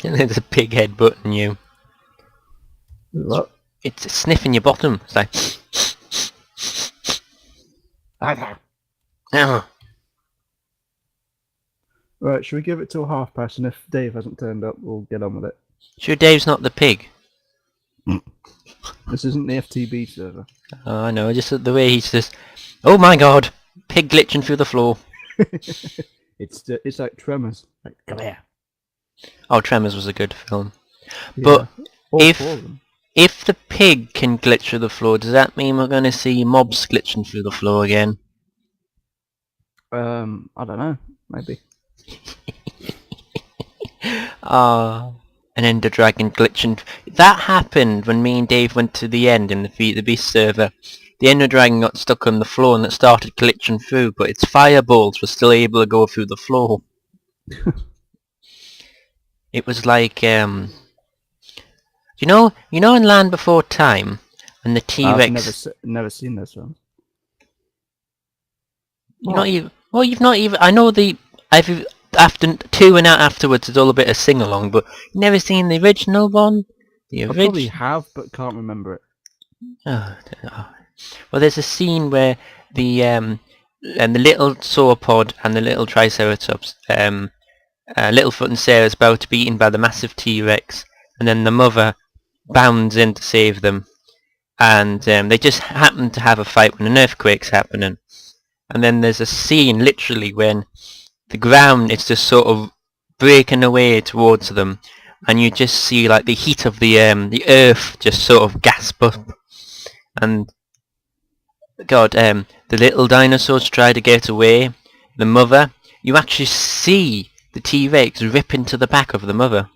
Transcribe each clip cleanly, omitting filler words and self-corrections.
There's a pig head button you. What? It's sniffing your bottom. It's like, oh. Right, should we give it till past, and if Dave hasn't turned up, we'll get on with it. Sure, Dave's not the pig. This isn't the FTB server. Oh, I know. Just the way he's just. Oh my God! Pig glitching through the floor. It's like Tremors. Like, come here. Oh, Tremors was a good film. Yeah. But All if four of them. if the pig can glitch through the floor, does that mean we're going to see mobs glitching through the floor again? I don't know. Maybe. Ah, an Ender Dragon glitching. That happened when me and Dave went to the end in the Feed the Beast server. The Ender Dragon got stuck on the floor and it started glitching through, but its fireballs were still able to go through the floor. It was like, you know in Land Before Time, when the T-Rex... I've never seen this one. You've not even... I know after 2 and out afterwards it's all a bit of sing-along, but you've never seen the original one? I probably have, but can't remember it. Oh. Well, there's a scene where the little sauropod and the little triceratops, Littlefoot and Sarah's about to be eaten by the massive T-Rex, and then the mother bounds in to save them, and they just happen to have a fight when an earthquake's happening, and then there's a scene literally when the ground is just sort of breaking away towards them, and you just see like the heat of the earth just sort of gasp up, and God, the little dinosaurs try to get away. The mother, you actually see the T-Rex rip into the back of the mother.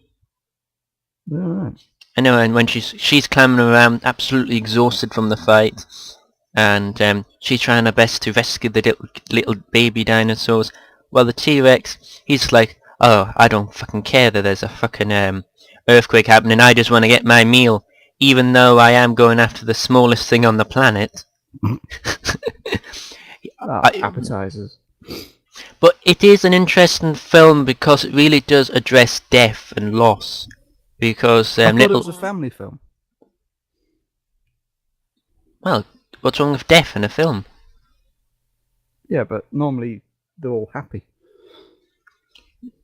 Alright. I know, and when she's climbing around, absolutely exhausted from the fight, and she's trying her best to rescue the little baby dinosaurs. Well, the T-Rex, he's like, oh, I don't fucking care that there's a fucking earthquake happening. I just want to get my meal, even though I am going after the smallest thing on the planet. Appetizers. But it is an interesting film because it really does address death and loss. Because I thought it was a family film. Well, what's wrong with death in a film? Yeah, but normally they're all happy.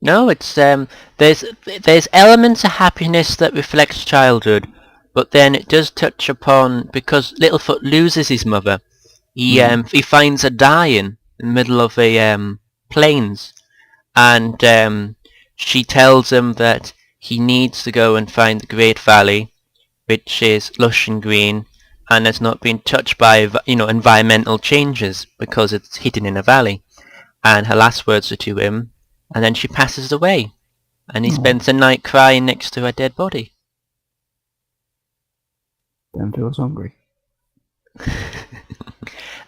No, it's there's elements of happiness that reflects childhood, but then it does touch upon, because Littlefoot loses his mother. He finds her dying in the middle of the plains, and she tells him that he needs to go and find the Great Valley, which is lush and green, and has not been touched by environmental changes because it's hidden in a valley. And her last words are to him, and then she passes away, and he spends the night crying next to her dead body. Then feels hungry.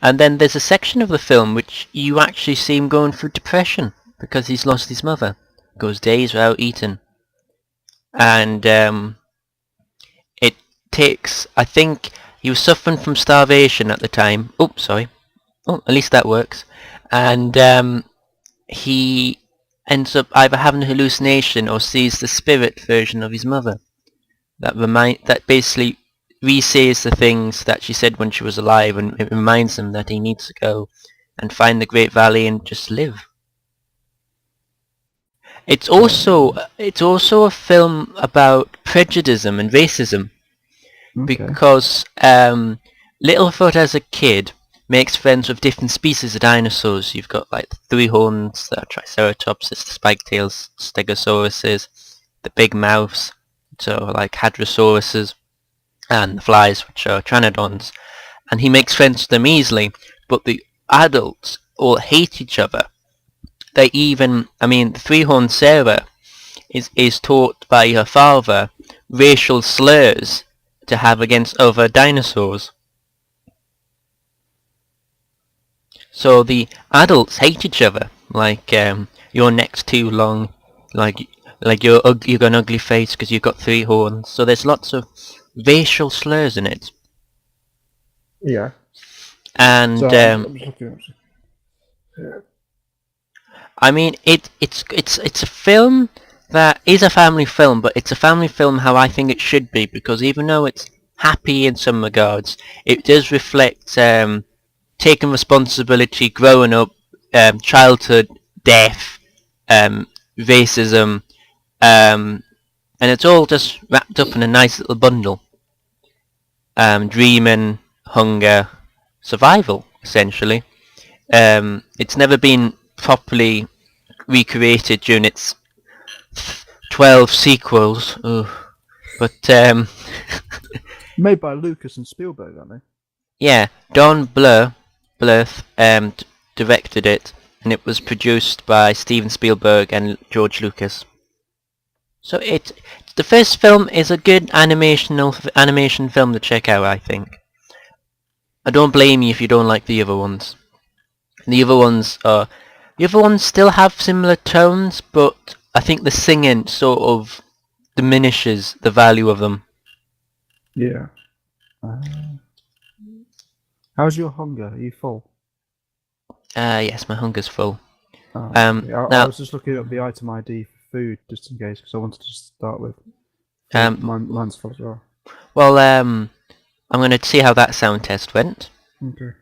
And then there's a section of the film which you actually see him going through depression because he's lost his mother. Goes days without eating. And it takes, I think he was suffering from starvation at the time. Oh, sorry. Oh, at least that works. And he ends up either having a hallucination or sees the spirit version of his mother. That basically re-says the things that she said when she was alive, and it reminds him that he needs to go and find the Great Valley and just live. It's also a film about prejudice and racism, because Littlefoot as a kid makes friends with different species of dinosaurs. You've got like the three horns, the Triceratops, the spike-tails, Stegosauruses, the big mouths, so like Hadrosauruses, and the flies, which are Pteranodons, and he makes friends with them easily, but the adults all hate each other. They even, the three-horned Sarah is taught by her father racial slurs to have against other dinosaurs. So the adults hate each other, like your neck's too long, like you've got an ugly face because you've got three horns. So there's lots of racial slurs in it. Yeah. And so it's a film that is a family film, but it's a family film how I think it should be, because even though it's happy in some regards, it does reflect taking responsibility, growing up, childhood, death, racism, and it's all just wrapped up in a nice little bundle. Dreaming, hunger, survival, essentially. It's never been properly recreated during its 12 sequels. Ugh. But Made by Lucas and Spielberg, aren't they? yeah, Don Bluth directed it, and it was produced by Steven Spielberg and George Lucas. So the first film is a good animation film to check out, I think. I don't blame you if you don't like the other ones. The other ones still have similar tones, but I think the singing sort of diminishes the value of them. Yeah. How's your hunger? Are you full? Yes, my hunger's full. I Now, was just looking up the item ID for food just in case, because I wanted to start with. Mine's full as well. well, I'm going to see how that sound test went. Okay.